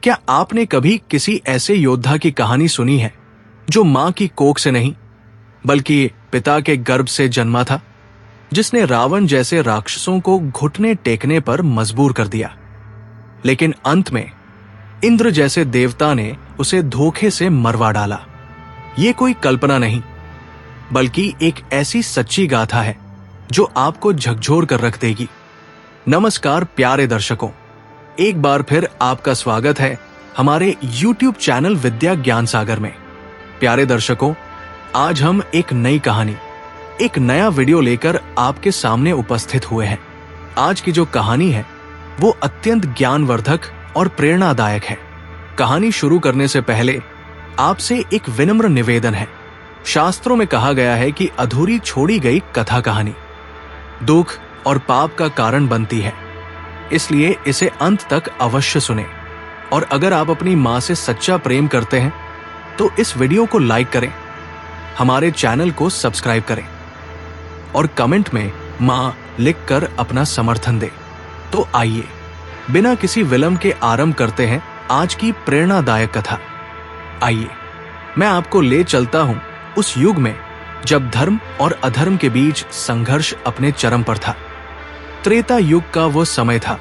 क्या आपने कभी किसी ऐसे योद्धा की कहानी सुनी है जो मां की कोख से नहीं बल्कि पिता के गर्भ से जन्मा था, जिसने रावण जैसे राक्षसों को घुटने टेकने पर मजबूर कर दिया, लेकिन अंत में इंद्र जैसे देवता ने उसे धोखे से मरवा डाला। ये कोई कल्पना नहीं बल्कि एक ऐसी सच्ची गाथा है जो आपको झकझोर कर रख देगी। नमस्कार प्यारे दर्शकों, एक बार फिर आपका स्वागत है हमारे YouTube चैनल विद्या ज्ञान सागर में। प्यारे दर्शकों, आज हम एक नई कहानी, एक नया वीडियो लेकर आपके सामने उपस्थित हुए हैं। आज की जो कहानी है वो अत्यंत ज्ञानवर्धक और प्रेरणादायक है। कहानी शुरू करने से पहले आपसे एक विनम्र निवेदन है। शास्त्रों में कहा गया है कि अधूरी छोड़ी गई कथा कहानी दुख और पाप का कारण बनती है, इसलिए इसे अंत तक अवश्य सुने। और अगर आप अपनी मां से सच्चा प्रेम करते हैं तो इस वीडियो को लाइक करें, हमारे चैनल को सब्सक्राइब करें और कमेंट में मां लिखकर अपना समर्थन दें। तो आइए बिना किसी विलंब के आरंभ करते हैं आज की प्रेरणादायक कथा। आइए मैं आपको ले चलता हूं उस युग में जब धर्म और अधर्म के बीच संघर्ष अपने चरम पर था। त्रेता युग का वो समय था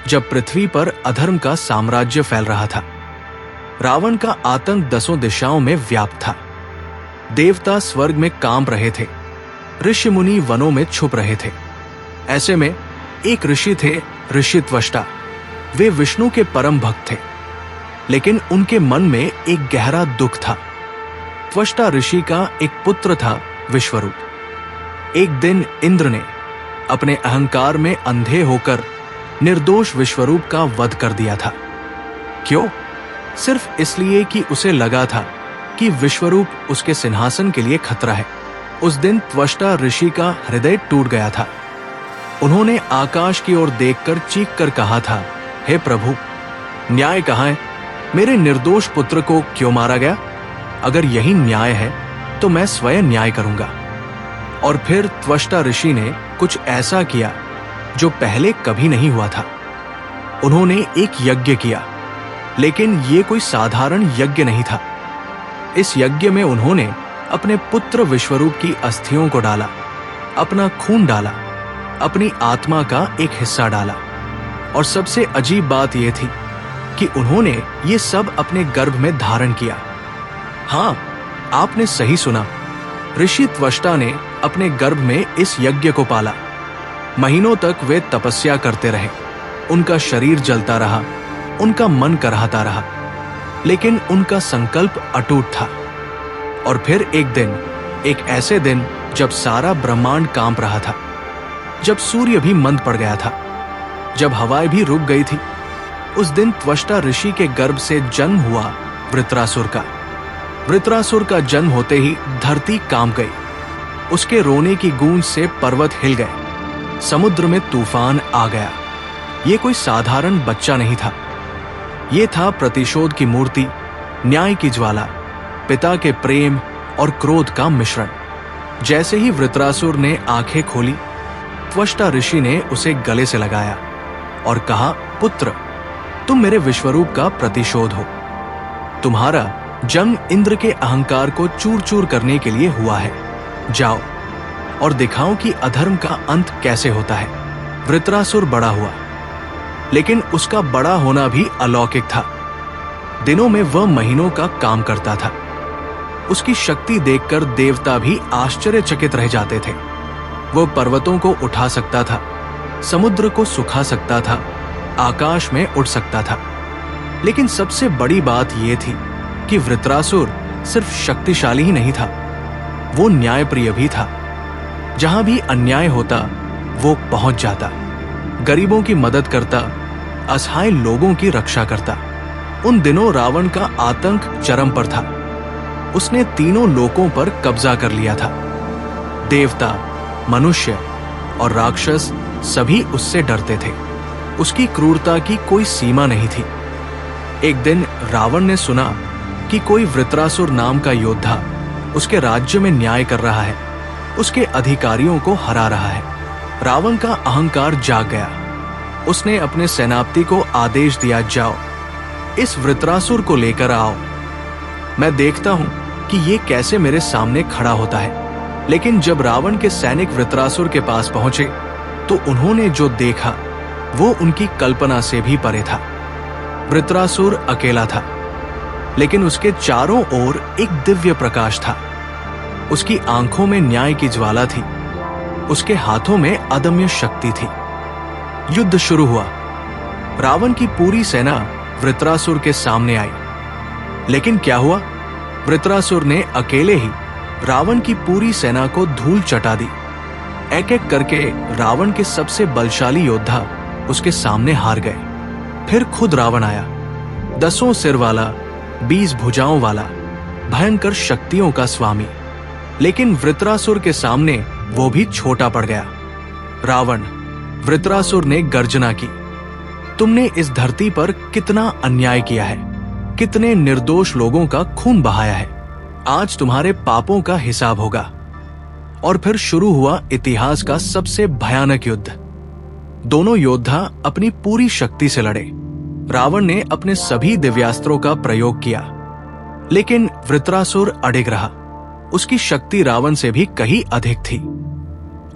जब पृथ्वी पर अधर्म का साम्राज्य फैल रहा था। रावण का आतंक दसों दिशाओं में व्याप्त था। देवता स्वर्ग में कांप रहे थे, ऋषि मुनि वनों में छुप रहे थे। ऐसे में एक ऋषि थे, ऋषि त्वष्टा। वे विष्णु के परम भक्त थे, लेकिन उनके मन में एक गहरा दुख था। त्वष्टा ऋषि का एक पुत्र था, विश्वरूप। एक दिन इंद्र ने अपने अहंकार में अंधे होकर निर्दोष विश्वरूप का वध कर दिया था। क्यों? सिर्फ इसलिए कि उसे लगा था कि विश्वरूप उसके सिंहासन के लिए खतरा है। उस दिन त्वष्टा ऋषि का हृदय टूट गया था। उन्होंने आकाश की ओर देखकर चीख कर कहा था, हे प्रभु, न्याय कहाँ है? मेरे निर्दोष पुत्र को क्यों मारा गया? अगर यही न्याय है तो मैं स्वयं न्याय करूंगा। और फिर त्वष्टा ऋषि ने कुछ ऐसा किया जो पहले कभी नहीं हुआ था। उन्होंने एक यज्ञ किया, लेकिन ये कोई साधारण यज्ञ नहीं था। इस यज्ञ में उन्होंने अपने पुत्र विश्वरूप की अस्थियों को डाला, अपना खून डाला, अपनी आत्मा का एक हिस्सा डाला। और सबसे अजीब बात यह थी कि उन्होंने ये सब अपने गर्भ में धारण किया। हाँ, आपने सही सुना, ऋषि त्वष्टा ने अपने गर्भ में इस यज्ञ को पाला। महीनों तक वे तपस्या करते रहे। उनका शरीर जलता रहा, उनका मन करहाता रहा, लेकिन उनका संकल्प अटूट था। और फिर एक दिन, एक ऐसे दिन जब सारा ब्रह्मांड कांप रहा था, जब सूर्य भी मंद पड़ गया था, जब हवाएं भी रुक गई थी, उस दिन त्वष्टा ऋषि के गर्भ से जन्म हुआ वृत्रासुर का। वृत्रासुर का जन्म होते ही धरती कांप गई। उसके रोने की गूंज से पर्वत हिल गए, समुद्र में तूफान आ गया। ये कोई साधारण बच्चा नहीं था, ये था प्रतिशोध की मूर्ति, न्याय की ज्वाला, पिता के प्रेम और क्रोध का मिश्रण। जैसे ही वृत्रासुर ने आंखें खोली, त्वष्टा ऋषि ने उसे गले से लगाया और कहा, पुत्र, तुम मेरे विश्वरूप का प्रतिशोध हो। तुम्हारा जन्म इंद्र के अहंकार को चूर चूर करने के लिए हुआ है। जाओ और दिखाओ कि अधर्म का अंत कैसे होता है। वृत्रासुर बड़ा हुआ, लेकिन उसका बड़ा होना भी अलौकिक था। दिनों में वह महीनों का काम करता था। उसकी शक्ति देखकर देवता भी आश्चर्यचकित रह जाते थे। वह पर्वतों को उठा सकता था, समुद्र को सुखा सकता था, आकाश में उड़ सकता था। लेकिन सबसे बड़ी बात यह थी कि वृत्रासुर सिर्फ शक्तिशाली ही नहीं था, वो न्यायप्रिय भी था। जहां भी अन्याय होता वो पहुंच जाता, गरीबों की मदद करता, असहाय लोगों की रक्षा करता। उन दिनों रावण का आतंक चरम पर था। उसने तीनों लोकों पर कब्जा कर लिया था। देवता, मनुष्य और राक्षस सभी उससे डरते थे। उसकी क्रूरता की कोई सीमा नहीं थी। एक दिन रावण ने सुना कि कोई वृत्रासुर नाम का योद्धा उसके राज्य में न्याय कर रहा है, उसके अधिकारियों को हरा रहा है। रावण का अहंकार जाग गया। उसने अपने सेनापति को आदेश दिया, जाओ इस वृत्रासुर को लेकर आओ। मैं देखता हूं कि ये कैसे मेरे सामने खड़ा होता है। लेकिन जब रावण के सैनिक वृत्रासुर के पास पहुंचे तो उन्होंने जो देखा वो उनकी कल्पना से भी परे था। वृत्रासुर अकेला था, लेकिन उसके चारों ओर एक दिव्य प्रकाश था। उसकी आंखों में न्याय की ज्वाला थी, उसके हाथों में अदम्य शक्ति थी। युद्ध शुरू हुआ। रावण की पूरी सेना वृत्रासुर के सामने आई। लेकिन क्या हुआ? वृत्रासुर ने अकेले ही रावण की पूरी सेना को धूल चटा दी। एक एक करके रावण के सबसे बलशाली योद्धा उसके सामने हार गए। फिर खुद रावण आया, 10 सिर वाला, 20 भुजाओं वाला, भयंकर शक्तियों का स्वामी। लेकिन वृत्रासुर के सामने वो भी छोटा पड़ गया। रावण, वृत्रासुर ने गर्जना की, तुमने इस धरती पर कितना अन्याय किया है, कितने निर्दोष लोगों का खून बहाया है। आज तुम्हारे पापों का हिसाब होगा। और फिर शुरू हुआ इतिहास का सबसे भयानक युद्ध। दोनों योद्धा अपनी पूरी शक्ति से लड़े। रावण ने अपने सभी दिव्यास्त्रों का प्रयोग किया, लेकिन वृत्रासुर अडिग रहा। उसकी शक्ति रावण से भी कहीं अधिक थी।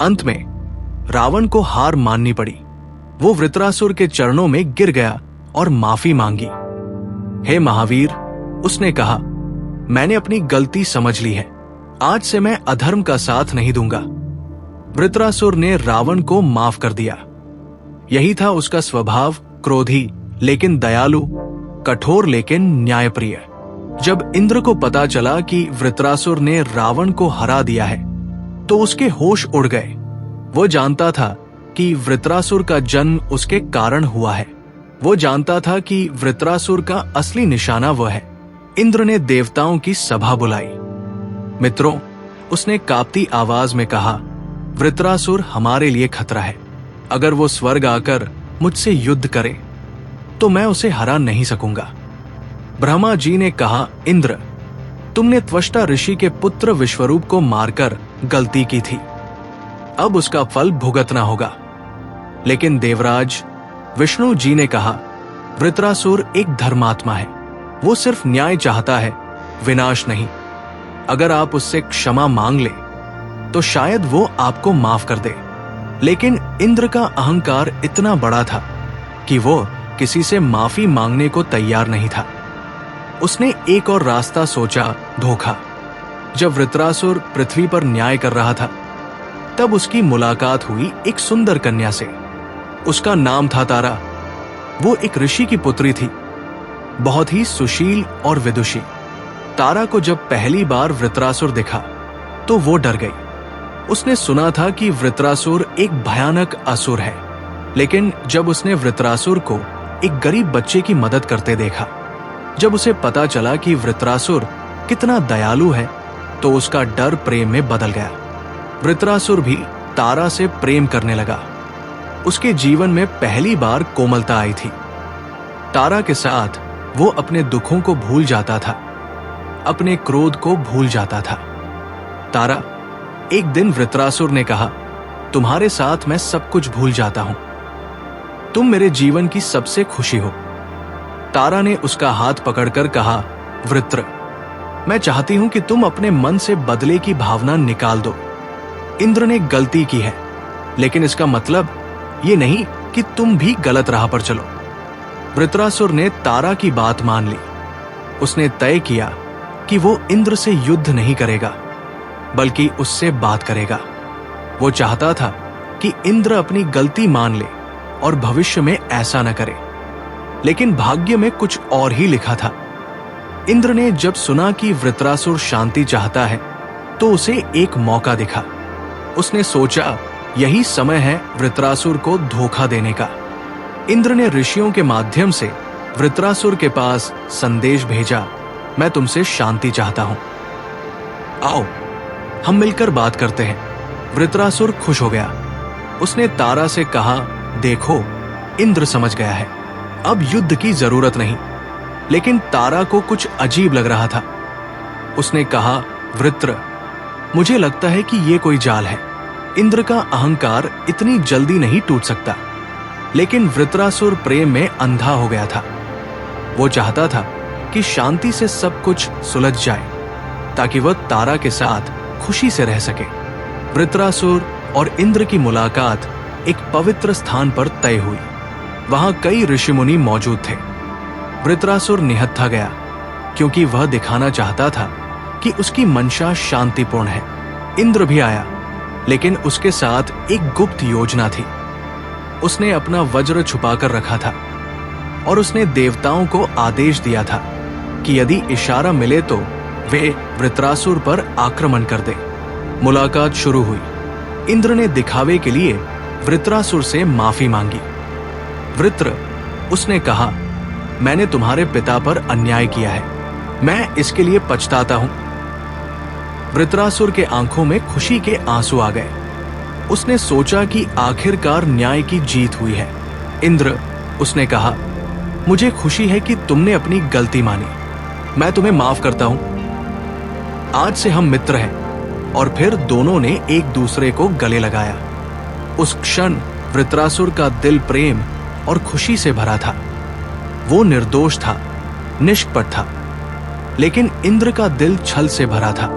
अंत में रावण को हार माननी पड़ी। वो वृत्रासुर के चरणों में गिर गया और माफी मांगी। हे महावीर, उसने कहा, मैंने अपनी गलती समझ ली है। आज से मैं अधर्म का साथ नहीं दूंगा। वृत्रासुर ने रावण को माफ कर दिया। यही था उसका स्वभाव, क्रोधी लेकिन दयालु, कठोर लेकिन न्यायप्रिय। जब इंद्र को पता चला कि वृत्रासुर ने रावण को हरा दिया है तो उसके होश उड़ गए। वो जानता था कि वृत्रासुर का जन्म उसके कारण हुआ है। वो जानता था कि वृत्रासुर का असली निशाना वो है। इंद्र ने देवताओं की सभा बुलाई। मित्रों, उसने कांपती आवाज में कहा, वृत्रासुर हमारे लिए खतरा है। अगर वो स्वर्ग आकर मुझसे युद्ध करे तो मैं उसे हरा नहीं सकूंगा। ब्रह्मा जी ने कहा, इंद्र, तुमने त्वष्टा ऋषि के पुत्र विश्वरूप को मारकर गलती की थी, अब उसका फल भुगतना होगा। लेकिन देवराज विष्णु जी ने कहा, वृत्रासुर एक धर्मात्मा है। वो सिर्फ न्याय चाहता है, विनाश नहीं। अगर आप उससे क्षमा मांग ले तो शायद वो आपको माफ कर दे। लेकिन इंद्र का अहंकार इतना बड़ा था कि वो किसी से माफी मांगने को तैयार नहीं था। उसने एक और रास्ता सोचा, धोखा। जब वृत्रासुर पृथ्वी पर न्याय कर रहा था तब उसकी मुलाकात हुई एक सुंदर कन्या से। उसका नाम था तारा। वो एक ऋषि की पुत्री थी, बहुत ही सुशील और विदुषी। तारा को जब पहली बार वृत्रासुर दिखा तो वो डर गई। उसने सुना था कि वृत्रासुर एक भयानक असुर है, लेकिन जब उसने वृत्रासुर को एक गरीब बच्चे की मदद करते देखा, जब उसे पता चला कि वृत्रासुर कितना दयालु है, तो उसका डर प्रेम में बदल गया। वृत्रासुर भी तारा से प्रेम करने लगा। उसके जीवन में पहली बार कोमलता आई थी। तारा के साथ वो अपने दुखों को भूल जाता था, अपने क्रोध को भूल जाता था। तारा, एक दिन वृत्रासुर ने कहा, तुम्हारे साथ मैं सब कुछ भूल जाता हूं। तुम मेरे जीवन की सबसे खुशी हो। तारा ने उसका हाथ पकड़कर कहा, वृत्र, मैं चाहती हूं कि तुम अपने मन से बदले की भावना निकाल दो। इंद्र ने गलती की है, लेकिन इसका मतलब ये नहीं कि तुम भी गलत राह पर चलो। वृत्रासुर ने तारा की बात मान ली। उसने तय किया कि वो इंद्र से युद्ध नहीं करेगा, बल्कि उससे बात करेगा। वो चाहता था कि इंद्र अपनी गलती मान ले और भविष्य में ऐसा न करे। लेकिन भाग्य में कुछ और ही लिखा था। इंद्र ने जब सुना कि वृत्रासुर शांति चाहता है तो उसे एक मौका दिखा। उसने सोचा, यही समय है वृत्रासुर को धोखा देने का। इंद्र ने ऋषियों के माध्यम से वृत्रासुर के पास संदेश भेजा, मैं तुमसे शांति चाहता हूं, आओ हम मिलकर बात करते हैं। वृत्रासुर खुश हो गया। उसने तारा से कहा, देखो, इंद्र समझ गया है, अब युद्ध की जरूरत नहीं। लेकिन तारा को कुछ अजीब लग रहा था। उसने कहा, वृत्र, मुझे लगता है कि ये कोई जाल है। इंद्र का अहंकार इतनी जल्दी नहीं टूट सकता। लेकिन वृत्रासुर प्रेम में अंधा हो गया था। वो चाहता था कि शांति से सब कुछ सुलझ जाए ताकि वह तारा के साथ खुशी से रह सके। वृत्रासुर और इंद्र की मुलाकात एक पवित्र स्थान पर तय हुई। वहां कई ऋषि मुनि मौजूद थे। वृत्रासुर निहत्था गया क्योंकि वह दिखाना चाहता था कि उसकी मंशा शांतिपूर्ण है। इंद्र भी आया, लेकिन उसके साथ एक गुप्त योजना थी। उसने अपना वज्र छुपाकर रखा था और उसने देवताओं को आदेश दिया था कि यदि इशारा मिले तो वे वृत्रासुर पर आक्रमण कर दे। मुलाकात शुरू हुई। इंद्र ने दिखावे के लिए वृत्रासुर से माफी मांगी। वृत्र, उसने कहा, मैंने तुम्हारे पिता पर अन्याय किया है, मैं इसके लिए पछताता हूं। वृत्रासुर के आंखों में खुशी के आंसू आ गए। उसने सोचा कि आखिरकार न्याय की जीत हुई है। इंद्र, उसने कहा, मुझे खुशी है कि तुमने अपनी गलती मानी, मैं तुम्हें माफ करता हूं। आज से हम मित्र हैं। और फिर दोनों ने एक दूसरे को गले लगाया। उस क्षण वृत्रासुर का दिल प्रेम और खुशी से भरा था। वो निर्दोष था, निष्कपट था, लेकिन इंद्र का दिल छल से भरा था।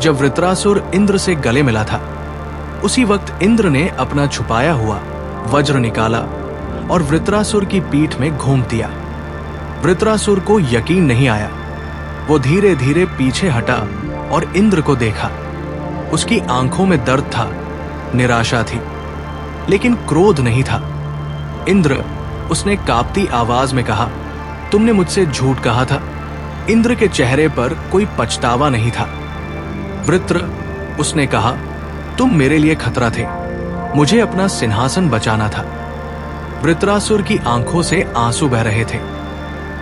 जब वृत्रासुर इंद्र से गले मिला था, उसी वक्त इंद्र ने अपना छुपाया हुआ वज्र निकाला और वृत्रासुर की पीठ में घूम दिया। वृत्रासुर को यकीन नहीं आया। वो धीरे धीरे पीछे हटा और इंद्र को देखा। उसकी आंखों में दर्द था, निराशा थी, लेकिन क्रोध नहीं था। इंद्र, उसने कांपती आवाज में कहा, तुमने मुझसे झूठ कहा था। इंद्र के चेहरे पर कोई पछतावा नहीं था। वृत्र, उसने कहा, तुम मेरे लिए खतरा थे, मुझे अपना सिंहासन बचाना था। वृत्रासुर की आंखों से आंसू बह रहे थे।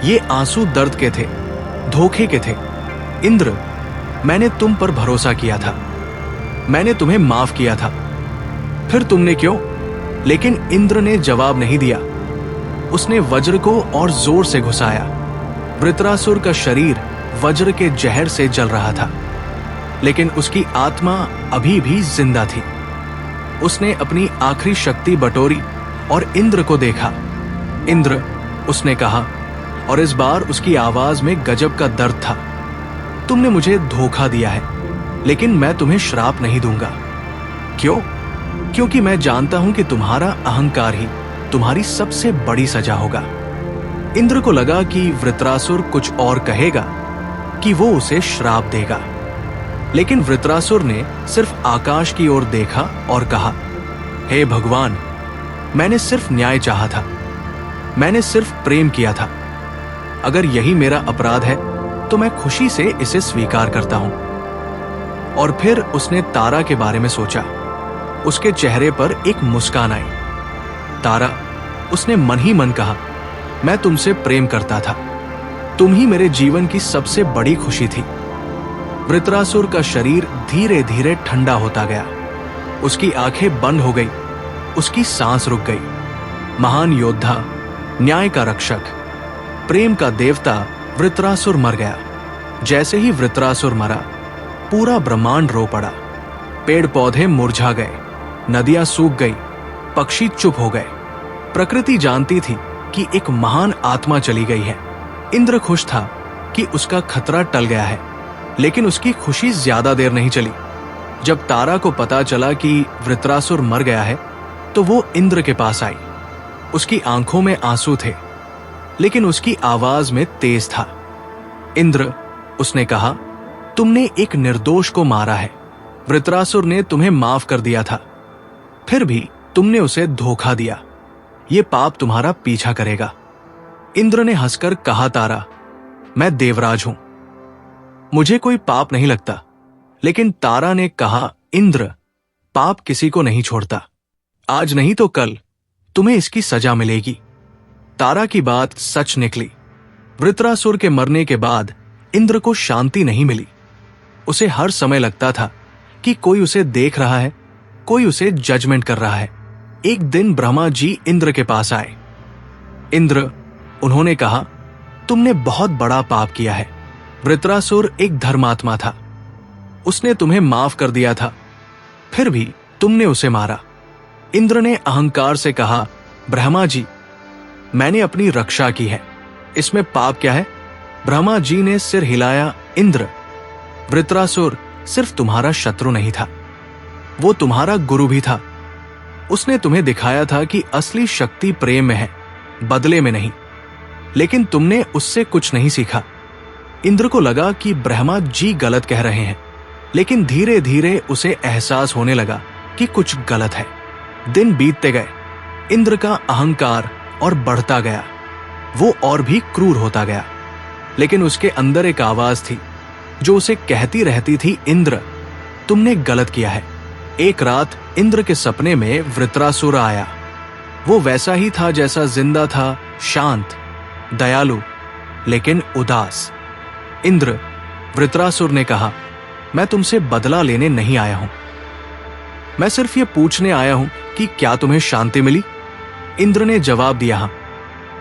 ये आंसू दर्द के थे, धोखे के थे। इंद्र, मैंने तुम पर भरोसा किया था, मैंने तुम्हें माफ किया था, फिर तुमने क्यों? लेकिन इंद्र ने जवाब नहीं दिया। उसने वज्र को और जोर से घुसाया। वृत्रासुर का शरीर वज्र के जहर से जल रहा था, लेकिन उसकी आत्मा अभी भी जिंदा थी। उसने अपनी आखिरी शक्ति बटोरी और इंद्र को देखा। इंद्र, उसने कहा, और इस बार उसकी आवाज में गजब का दर्द था, तुमने मुझे धोखा दिया है, लेकिन मैं तुम्हें श्राप नहीं दूंगा। क्यों? क्योंकि मैं जानता हूं कि तुम्हारा अहंकार ही तुम्हारी सबसे बड़ी सजा होगा। इंद्र को लगा कि वृत्रासुर कुछ और कहेगा, कि वो उसे श्राप देगा, लेकिन वृत्रासुर ने सिर्फ आकाश की ओर देखा और कहा, हे भगवान, मैंने सिर्फ न्याय चाहा था, मैंने सिर्फ प्रेम किया था। अगर यही मेरा अपराध है तो मैं खुशी से इसे स्वीकार करता हूं। और फिर उसने तारा के बारे में सोचा। उसके चेहरे पर एक मुस्कान आई। तारा, उसने मन ही मन कहा, मैं तुमसे प्रेम करता था, तुम ही मेरे जीवन की सबसे बड़ी खुशी थी। वृत्रासुर का शरीर धीरे धीरे ठंडा होता गया। उसकी आंखें बंद हो गई, उसकी सांस रुक गई। महान योद्धा, न्याय का रक्षक, प्रेम का देवता वृत्रासुर मर गया। जैसे ही वृत्रासुर मरा, पूरा ब्रह्मांड रो पड़ा। पेड़ पौधे मुरझा गए, नदियां सूख गई, पक्षी चुप हो गए। प्रकृति जानती थी कि एक महान आत्मा चली गई है। इंद्र खुश था कि उसका खतरा टल गया है, लेकिन उसकी खुशी ज्यादा देर नहीं चली। जब तारा को पता चला कि वृत्रासुर मर गया है, तो वो इंद्र के पास आई। उसकी आंखों में आंसू थे, लेकिन उसकी आवाज में तेज था। इंद्र, उसने कहा, तुमने एक निर्दोष को मारा है। वृत्रासुर ने तुम्हें माफ कर दिया था, फिर भी तुमने उसे धोखा दिया। ये पाप तुम्हारा पीछा करेगा। इंद्र ने हंसकर कहा, तारा, मैं देवराज हूं, मुझे कोई पाप नहीं लगता। लेकिन तारा ने कहा, इंद्र, पाप किसी को नहीं छोड़ता। आज नहीं तो कल तुम्हें इसकी सजा मिलेगी। तारा की बात सच निकली। वृत्रासुर के मरने के बाद इंद्र को शांति नहीं मिली। उसे हर समय लगता था कि कोई उसे देख रहा है, कोई उसे जजमेंट कर रहा है। एक दिन ब्रह्मा जी इंद्र के पास आए। इंद्र, उन्होंने कहा, तुमने बहुत बड़ा पाप किया है। वृत्रासुर एक धर्मात्मा था, उसने तुम्हें माफ कर दिया था, फिर भी तुमने उसे मारा। इंद्र ने अहंकार से कहा, ब्रह्मा जी, मैंने अपनी रक्षा की है, इसमें पाप क्या है? ब्रह्मा जी ने सिर हिलाया। इंद्र, वृत्रासुर सिर्फ तुम्हारा शत्रु नहीं था, वो तुम्हारा गुरु भी था। उसने तुम्हें दिखाया था कि असली शक्ति प्रेम में है, बदले में नहीं। लेकिन तुमने उससे कुछ नहीं सीखा। इंद्र को लगा कि ब्रह्मा जी गलत कह रहे हैं, लेकिन धीरे धीरे उसे एहसास होने लगा कि कुछ गलत है। दिन बीतते गए, इंद्र का अहंकार और बढ़ता गया। वो और भी क्रूर होता गया। लेकिन उसके अंदर एक आवाज थी जो उसे कहती रहती थी, इंद्र, तुमने गलत किया है। एक रात इंद्र के सपने में वृत्रासुर आया। वो वैसा ही था जैसा जिंदा था, शांत, दयालु, लेकिन उदास। इंद्र, वृत्रासुर ने कहा, मैं तुमसे बदला लेने नहीं आया हूं, मैं सिर्फ ये पूछने आया हूं कि क्या तुम्हें शांति मिली? इंद्र ने जवाब दिया, हां,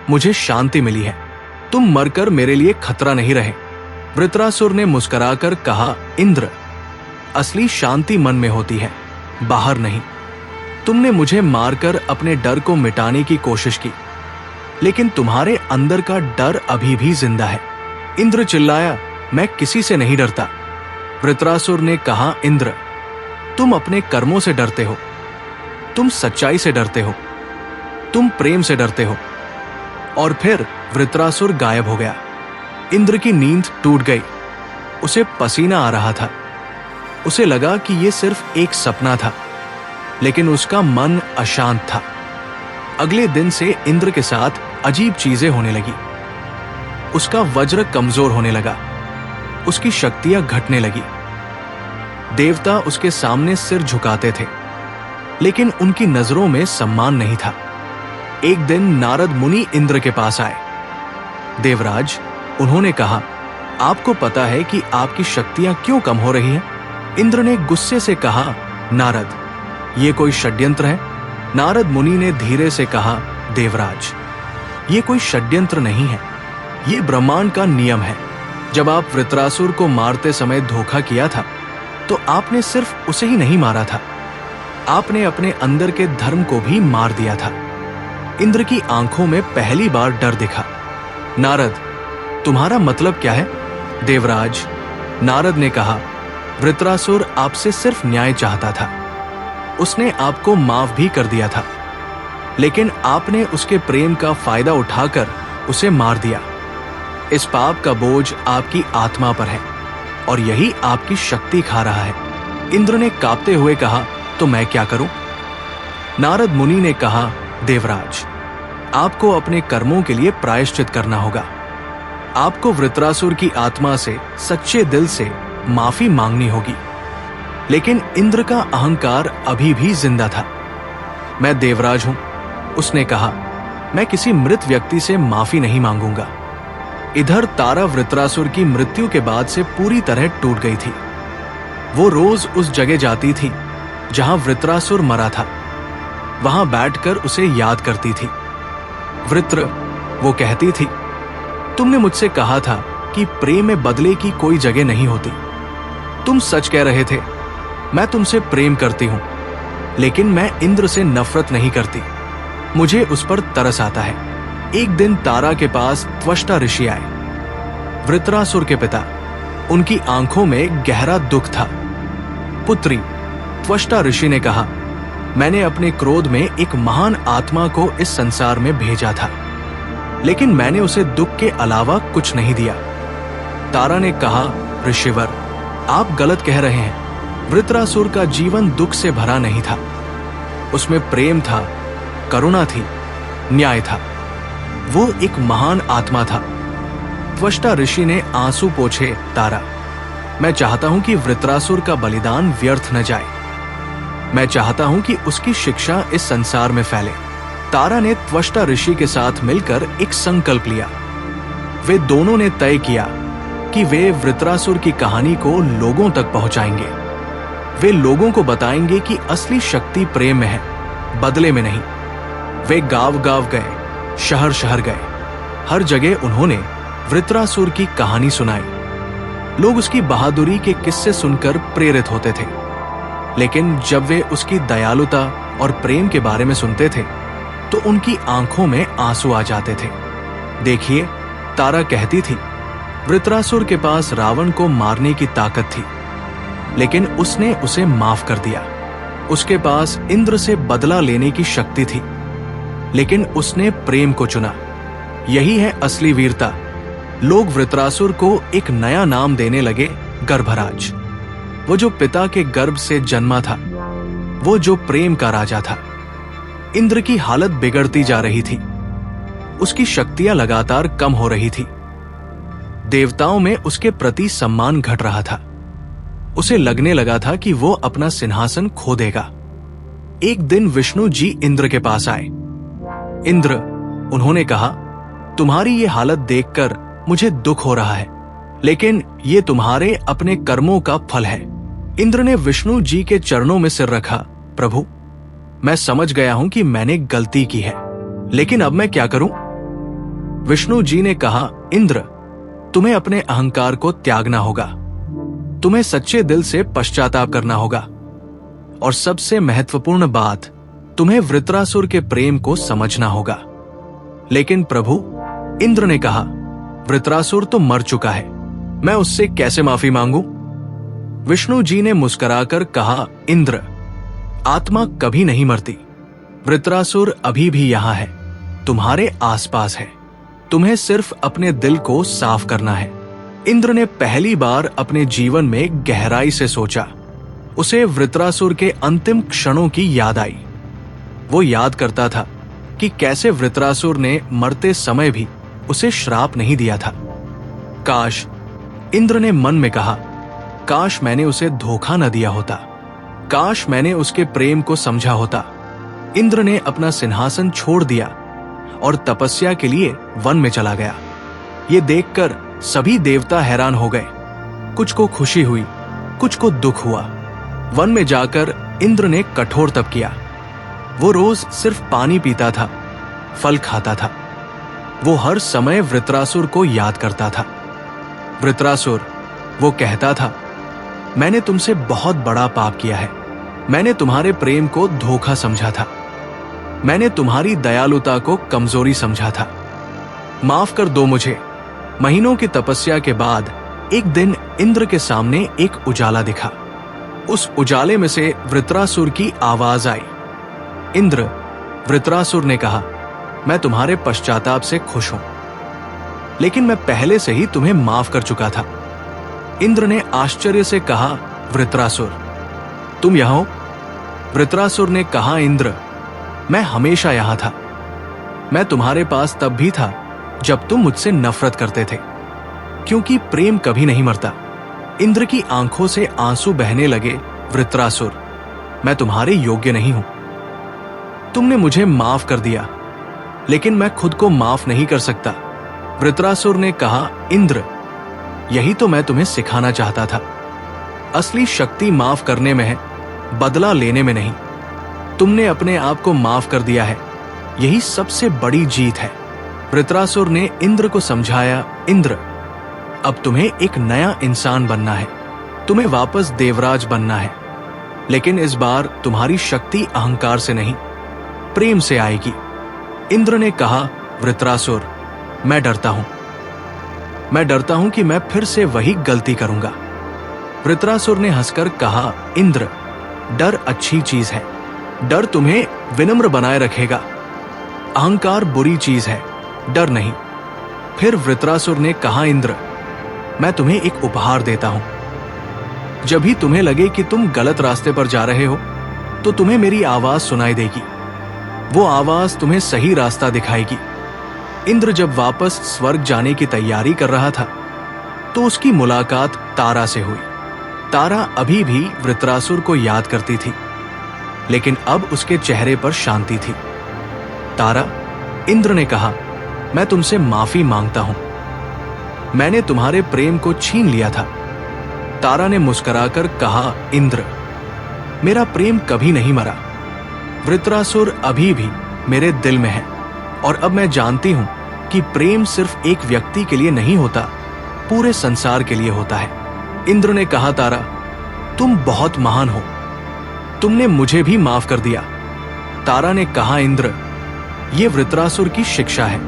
मुझे शांति मिली है। तुम मरकर मेरे लिए खतरा नहीं रहे। वृत्रासुर ने मुस्कुराकर कहा, इंद्र, असली शांति मन में होती है, बाहर नहीं। तुमने मुझे मारकर अपने डर को मिटाने की कोशिश की, लेकिन तुम्हारे अंदर का डर अभी भी जिंदा है। इंद्र चिल्लाया, मैं किसी से नहीं डरता। वृत्रासुर ने कहा, इंद्र, तुम अपने कर्मों से डरते हो, तुम सच्चाई से डरते हो, तुम प्रेम से डरते हो। और फिर वृत्रासुर गायब हो गया। इंद्र की नींद टूट गई। उसे पसीना आ रहा था। उसे लगा कि यह सिर्फ एक सपना था, लेकिन उसका मन अशांत था। अगले दिन से इंद्र के साथ अजीब चीजें होने लगी। उसका वज्र कमजोर होने लगा, उसकी शक्तियां घटने लगी। देवता उसके सामने सिर झुकाते थे, लेकिन उनकी नजरों में सम्मान नहीं था। एक दिन नारद मुनि इंद्र के पास आए। देवराज, उन्होंने कहा, आपको पता है कि आपकी शक्तियां क्यों कम हो रही हैं? इंद्र ने गुस्से से कहा, नारद, ये कोई षड्यंत्र है? नारद मुनि ने धीरे से कहा, देवराज, ये कोई षड्यंत्र नहीं है, ये ब्रह्मांड का नियम है। जब आप वृत्रासुर को मारते समय धोखा किया था, तो आपने सिर्फ उसे ही नहीं मारा था, आपने अपने अंदर के धर्म को भी मार दिया था। इंद्र की आंखों में पहली बार डर दिखा। नारद, तुम्हारा मतलब क्या है? देवराज, नारद ने कहा, वृत्रासुर आपसे सिर्फ न्याय चाहता था। उसने आपको माफ भी कर दिया था, लेकिन आपने उसके प्रेम का फायदा उठाकर उसे मार दिया। इस पाप का बोझ आपकी आत्मा पर है और यही आपकी शक्ति खा रहा है। इंद्र ने कांपते हुए कहा, तो मैं क्या करूं? नारद मुनि ने कहा, देवराज, आपको अपने कर्मों के लिए प्रायश्चित करना होगा। आपको वृत्रासुर की आत्मा से सच्चे दिल से माफी मांगनी होगी। लेकिन इंद्र का अहंकार अभी भी जिंदा था। मैं देवराज हूं, उसने कहा, मैं किसी मृत व्यक्ति से माफी नहीं मांगूंगा। इधर तारा वृत्रासुर की मृत्यु के बाद से पूरी तरह टूट गई थी। वो रोज उस जगह जाती थी जहां वृत्रासुर मरा था। वहां बैठकर उसे याद करती थी। वृत्र, वो कहती थी, तुमने मुझसे कहा था कि प्रेम में बदले की कोई जगह नहीं होती। तुम सच कह रहे थे। मैं तुमसे प्रेम करती हूं, लेकिन मैं इंद्र से नफरत नहीं करती। मुझे उस पर तरस आता है। एक दिन तारा के पास त्वष्टा ऋषि आए, वृत्रासुर के पिता। उनकी आंखों में गहरा दुख था। पुत्री, त्वष्टा ऋषि ने कहा, मैंने अपने क्रोध में एक महान आत्मा को इस संसार में भेजा था, लेकिन मैंने उसे दुख के अलावा कुछ नहीं दिया। तारा ने कहा, ऋषिवर, आप गलत कह रहे हैं। वृत्रासुर का जीवन दुख से भरा नहीं था। उसमें प्रेम था, करुणा थी, न्याय था। वो एक महान आत्मा था। त्वष्टा ऋषि ने आंसू पोंछे, तारा, मैं चाहता हूं कि वृत्रासुर का बलिदान व्यर्थ न जाए। मैं चाहता हूं कि उसकी शिक्षा इस संसार में फैले। तारा ने त्वष्टा ऋषि के साथ मिलकर एक संकल्प लिया। वे दोनों ने तय किया कि वे वृत्रासुर की कहानी को लोगों तक पहुंचाएंगे। वे लोगों को बताएंगे कि असली शक्ति प्रेम में है, बदले में नहीं। वे गांव-गांव गए, शहर-शहर गए। हर जगह उन्होंने वृत्रासुर की कहानी सुनाई। लोग उसकी बहादुरी के किस्से सुनकर प्रेरित होते थे, लेकिन जब वे उसकी दयालुता और प्रेम के बारे में सुनते थे, तो उनकी आंखों में आंसू आ जाते थे। देखिए, तारा कहती थी, वृत्रासुर के पास रावण को मारने की ताकत थी, लेकिन उसने उसे माफ कर दिया। उसके पास इंद्र से बदला लेने की शक्ति थी, लेकिन उसने प्रेम को चुना। यही है असली वीरता। लोग वृत्रासुर को एक नया नाम देने लगे, गर्भराज। वो जो पिता के गर्भ से जन्मा था, वो जो प्रेम का राजा था। इंद्र की हालत बिगड़ती जा रही थी। उसकी शक्तियां लगातार कम हो रही थी। देवताओं में उसके प्रति सम्मान घट रहा था। उसे लगने लगा था कि वो अपना सिंहासन खो देगा। एक दिन विष्णु जी इंद्र के पास आए। इंद्र, उन्होंने कहा, तुम्हारी ये हालत देखकर मुझे दुख हो रहा है, लेकिन ये तुम्हारे अपने कर्मों का फल है। इंद्र ने विष्णु जी के चरणों में सिर रखा। प्रभु, मैं समझ गया हूं कि मैंने गलती की है, लेकिन अब मैं क्या करूं? विष्णु जी ने कहा, इंद्र, तुम्हें अपने अहंकार को त्यागना होगा। तुम्हें सच्चे दिल से पश्चाताप करना होगा। और सबसे महत्वपूर्ण बात, तुम्हें वृत्रासुर के प्रेम को समझना होगा। लेकिन प्रभु, इंद्र ने कहा, वृत्रासुर तो मर चुका है, मैं उससे कैसे माफी मांगू? विष्णु जी ने मुस्कुराकर कहा, इंद्र, आत्मा कभी नहीं मरती। वृत्रासुर अभी भी यहां है, तुम्हारे आसपास है। तुम्हें सिर्फ अपने दिल को साफ करना है। इंद्र ने पहली बार अपने जीवन में गहराई से सोचा। उसे वृत्रासुर के अंतिम क्षणों की याद आई। वो याद करता था कि कैसे वृत्रासुर ने मरते समय भी उसे श्राप नहीं दिया था। काश, इंद्र ने मन में कहा, काश मैंने उसे धोखा न दिया होता। काश मैंने उसके प्रेम को समझा होता। इंद्र ने अपना सिंहासन छोड़ दिया और तपस्या के लिए वन में चला गया। ये देखकर सभी देवता हैरान हो गए। कुछ को खुशी हुई, कुछ को दुख हुआ। वन में जाकर इंद्र ने कठोर तप किया। वो रोज सिर्फ पानी पीता था, फल खाता था। वो हर समय वृत्रासुर को याद करता था। वृत्रासुर, वो कहता था, मैंने तुमसे बहुत बड़ा पाप किया है। मैंने तुम्हारे प्रेम को धोखा समझा था। मैंने तुम्हारी दयालुता को कमजोरी समझा था। माफ कर दो मुझे। महीनों की तपस्या के बाद एक दिन इंद्र के सामने एक उजाला दिखा। उस उजाले में से वृत्रासुर की आवाज आई। इंद्र, वृत्रासुर ने कहा, मैं तुम्हारे पश्चाताप से खुश हूं, लेकिन मैं पहले से ही तुम्हें माफ कर चुका था। इंद्र ने आश्चर्य से कहा, वृत्रासुर, तुम यहां हो? वृत्रासुर ने कहा, इंद्र, मैं हमेशा यहां था। मैं तुम्हारे पास तब भी था जब तुम मुझसे नफरत करते थे, क्योंकि प्रेम कभी नहीं मरता। इंद्र की आंखों से आंसू बहने लगे। वृत्रासुर, मैं तुम्हारे योग्य नहीं हूं। तुमने मुझे माफ कर दिया, लेकिन मैं खुद को माफ नहीं कर सकता। वृत्रासुर ने कहा, इंद्र, यही तो मैं तुम्हें सिखाना चाहता था। असली शक्ति माफ करने में है, बदला लेने में नहीं। तुमने अपने आप को माफ कर दिया है, यही सबसे बड़ी जीत है। वृत्रासुर ने इंद्र को समझाया, इंद्र, अब तुम्हें एक नया इंसान बनना है। तुम्हें वापस देवराज बनना है, लेकिन इस बार तुम्हारी शक्ति अहंकार से नहीं, प्रेम से आएगी। इंद्र ने कहा, वृत्रासुर, मैं डरता हूं। मैं डरता हूं कि मैं फिर से वही गलती करूंगा। वृत्रासुर ने हंसकर कहा, इंद्र, डर अच्छी चीज है। डर तुम्हें विनम्र बनाए रखेगा। अहंकार बुरी चीज है, डर नहीं। फिर वृत्रासुर ने कहा, इंद्र, मैं तुम्हें एक उपहार देता हूं। जब भी तुम्हें लगे कि तुम गलत रास्ते पर जा रहे हो, तो तुम्हें मेरी आवाज सुनाई देगी। वो आवाज तुम्हें सही रास्ता दिखाएगी। इंद्र जब वापस स्वर्ग जाने की तैयारी कर रहा था, तो उसकी मुलाकात तारा से हुई। तारा अभी भी वृत्रासुर को याद करती थी, लेकिन अब उसके चेहरे पर शांति थी। तारा, इंद्र ने कहा, मैं तुमसे माफी मांगता हूं। मैंने तुम्हारे प्रेम को छीन लिया था। तारा ने मुस्कुराकर कहा, इंद्र, मेरा प्रेम कभी नहीं मरा। वृत्रासुर अभी भी मेरे दिल में है, और अब मैं जानती हूं कि प्रेम सिर्फ एक व्यक्ति के लिए नहीं होता, पूरे संसार के लिए होता है। इंद्र ने कहा, तारा, तुम बहुत महान हो। तुमने मुझे भी माफ कर दिया। तारा ने कहा, इंद्र, ये वृत्रासुर की शिक्षा है।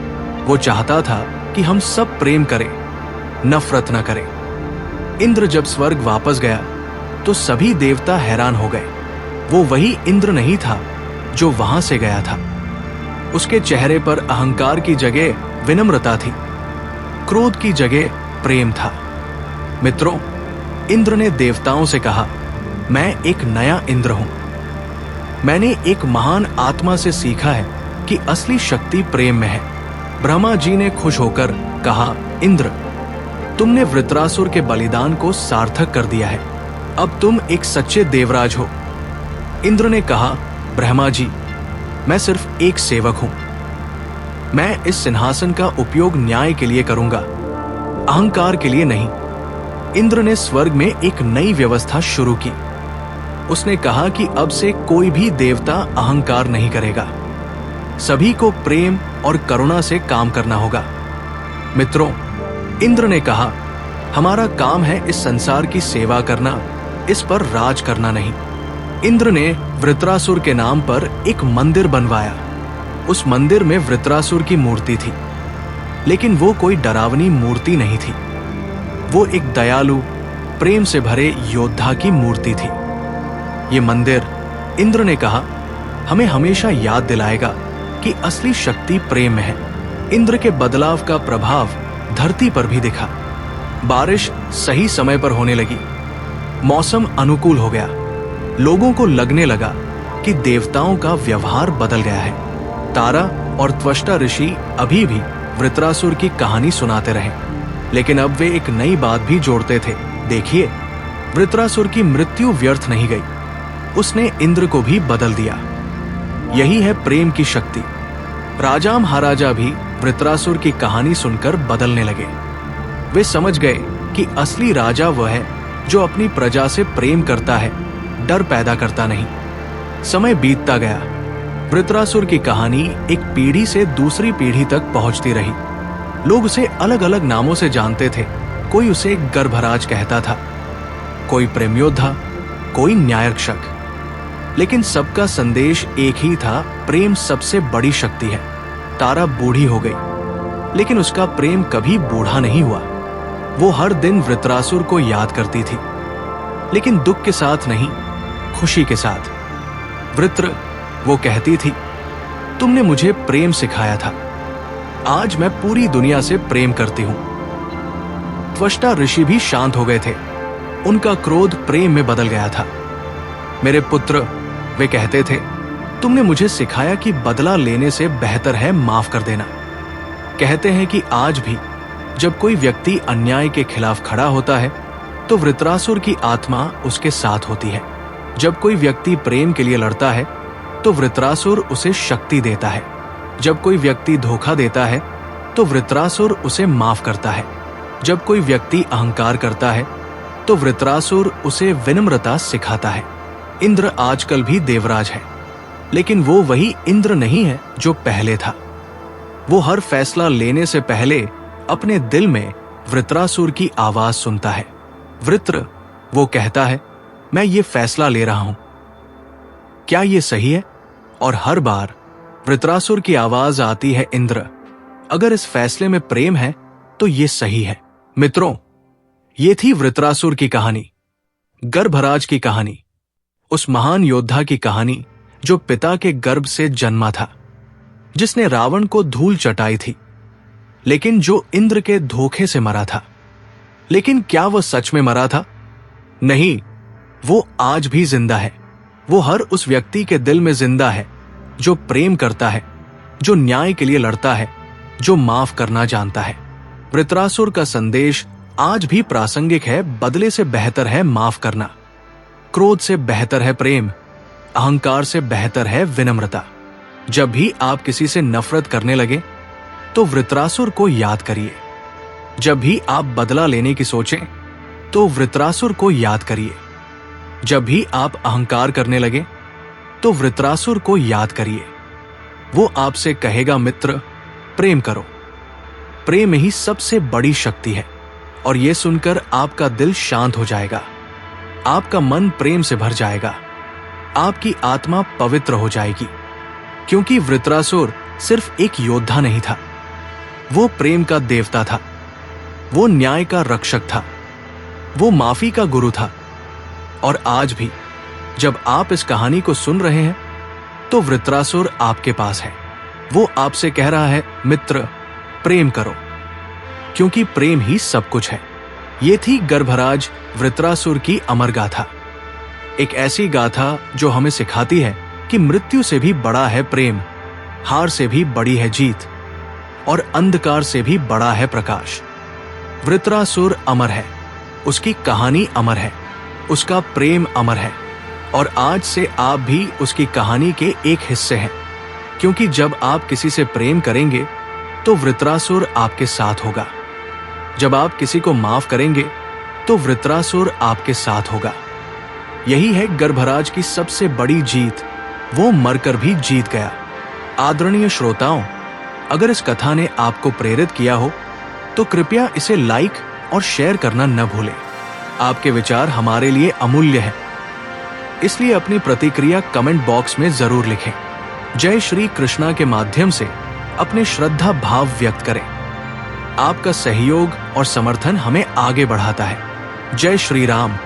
वो चाहता था कि हम सब प्रेम करें, नफरत न करें। इंद्र जब स्वर्ग वापस गया तो सभी देवता हैरान हो गए। वो वही इंद्र नहीं था जो वहां से गया था। उसके चेहरे पर अहंकार की जगह विनम्रता थी, क्रोध की जगह प्रेम था। मित्रों, इंद्र ने देवताओं से कहा, मैं एक नया इंद्र हूं। मैंने एक महान आत्मा से सीखा है कि असली शक्ति प्रेम में है। ब्रह्मा जी ने खुश होकर कहा, इंद्र, तुमने वृत्रासुर के बलिदान को सार्थक कर दिया है। अब तुम एक सच्चे देवराज हो। इंद्र ने कहा, ब्रह्मा जी, मैं सिर्फ एक सेवक हूं। मैं इस सिंहासन का उपयोग न्याय के लिए करूंगा, अहंकार के लिए नहीं। इंद्र ने स्वर्ग में एक नई व्यवस्था शुरू की। उसने कहा कि अब से कोई भी देवता अहंकार नहीं करेगा। सभी को प्रेम और करुणा से काम करना होगा। मित्रों, इंद्र ने कहा, हमारा काम है इस संसार की सेवा करना, इस पर राज करना नहीं। इंद्र ने वृत्रासुर के नाम पर एक मंदिर बनवाया। उस मंदिर में वृत्रासुर की मूर्ति थी, लेकिन वो कोई डरावनी मूर्ति नहीं थी। वो एक दयालु, प्रेम से भरे योद्धा की मूर्ति थी। ये मंदिर, इंद्र ने कहा, हमें हमेशा याद दिलाएगा कि असली शक्ति प्रेम में है। इंद्र के बदलाव का प्रभाव धरती पर भी दिखा। बारिश सही समय पर होने लगी, मौसम अनुकूल हो गया। लोगों को लगने लगा कि देवताओं का व्यवहार बदल गया है। तारा और त्वष्टा ऋषि अभी भी वृत्रासुर की कहानी सुनाते रहे, लेकिन अब वे एक नई बात भी जोड़ते थे। देखिए, वृत्रासुर की मृत्यु व्यर्थ नहीं गई, उसने इंद्र को भी बदल दिया। यही है प्रेम की शक्ति। राजा महाराजा भी वृत्रासुर की कहानी सुनकर बदलने लगे। वे समझ गए कि असली राजा वह है जो अपनी प्रजा से प्रेम करता है, डर पैदा करता नहीं। समय बीतता गया। वृत्रासुर की कहानी एक पीढ़ी से दूसरी पीढ़ी तक पहुंचती रही। लोग उसे अलग अलग नामों से जानते थे। कोई उसे गर्भराज कहता था, कोई प्रेम योद्धा, कोई न्यायरक्षक, लेकिन सबका संदेश एक ही था, प्रेम सबसे बड़ी शक्ति है। तारा बूढ़ी हो गई, लेकिन उसका प्रेम कभी बूढ़ा नहीं हुआ। वो हर दिन वृत्रासुर को याद करती थी, लेकिन दुख के साथ नहीं, खुशी के साथ। वृत्र, वो कहती थी, तुमने मुझे प्रेम सिखाया था, आज मैं पूरी दुनिया से प्रेम करती हूं। त्वष्टा ऋषि भी शांत हो गए थे। उनका क्रोध प्रेम में बदल गया था। मेरे पुत्र, वे कहते थे, तुमने मुझे सिखाया कि बदला लेने से बेहतर है माफ कर देना। कहते हैं कि आज भी जब कोई व्यक्ति अन्याय के खिलाफ खड़ा होता है तो वृत्रासुर की आत्मा उसके साथ होती है। जब कोई व्यक्ति प्रेम के लिए लड़ता है तो वृत्रासुर उसे शक्ति देता है। जब कोई व्यक्ति धोखा देता है तो वृत्रासुर उसे माफ करता है। जब कोई व्यक्ति अहंकार करता है तो वृत्रासुर उसे विनम्रता सिखाता है। इंद्र आजकल भी देवराज है, लेकिन वो वही इंद्र नहीं है जो पहले था। वो हर फैसला लेने से पहले अपने दिल में वृत्रासुर की आवाज सुनता है। वृत्र, वो कहता है, मैं ये फैसला ले रहा हूं, क्या ये सही है? और हर बार वृत्रासुर की आवाज आती है, इंद्र, अगर इस फैसले में प्रेम है तो ये सही है। मित्रों, ये थी वृत्रासुर की कहानी, गर्भराज की कहानी, उस महान योद्धा की कहानी जो पिता के गर्भ से जन्मा था, जिसने रावण को धूल चटाई थी, लेकिन जो इंद्र के धोखे से मरा था। लेकिन क्या वह सच में मरा था? नहीं, वो आज भी जिंदा है। वो हर उस व्यक्ति के दिल में जिंदा है जो प्रेम करता है, जो न्याय के लिए लड़ता है, जो माफ करना जानता है। वृत्रासुर का संदेश आज भी प्रासंगिक है। बदले से बेहतर है माफ करना, क्रोध से बेहतर है प्रेम, अहंकार से बेहतर है विनम्रता। जब भी आप किसी से नफरत करने लगे तो वृत्रासुर को याद करिए। जब भी आप बदला लेने की सोचें तो वृत्रासुर को याद करिए। जब भी आप अहंकार करने लगे तो वृत्रासुर को याद करिए। वो आपसे कहेगा, मित्र, प्रेम करो। प्रेम ही सबसे बड़ी शक्ति है। और यह सुनकर आपका दिल शांत हो जाएगा, आपका मन प्रेम से भर जाएगा, आपकी आत्मा पवित्र हो जाएगी। क्योंकि वृत्रासुर सिर्फ एक योद्धा नहीं था, वो प्रेम का देवता था, वो न्याय का रक्षक था, वो माफी का गुरु था। और आज भी जब आप इस कहानी को सुन रहे हैं तो वृत्रासुर आपके पास है। वो आपसे कह रहा है, मित्र, प्रेम करो, क्योंकि प्रेम ही सब कुछ है। ये थी गर्भराज वृत्रासुर की अमर गाथा। एक ऐसी गाथा जो हमें सिखाती है कि मृत्यु से भी बड़ा है प्रेम, हार से भी बड़ी है जीत, और अंधकार से भी बड़ा है प्रकाश। वृत्रासुर अमर है, उसकी कहानी अमर है, उसका प्रेम अमर है, और आज से आप भी उसकी कहानी के एक हिस्से हैं। क्योंकि जब आप किसी से प्रेम करेंगे तो वृत्रासुर आपके साथ होगा। जब आप किसी को माफ करेंगे तो वृत्रासुर आपके साथ होगा। यही है गर्भराज की सबसे बड़ी जीत, वो मरकर भी जीत गया। आदरणीय श्रोताओं, अगर इस कथा ने आपको प्रेरित किया हो तो कृपया इसे लाइक और शेयर करना न भूलें। आपके विचार हमारे लिए अमूल्य हैं, इसलिए अपनी प्रतिक्रिया कमेंट बॉक्स में जरूर लिखें। जय श्री कृष्णा के माध्यम से अपने श्रद्धा भाव व्यक्त करें। आपका सहयोग और समर्थन हमें आगे बढ़ाता है। जय श्री राम।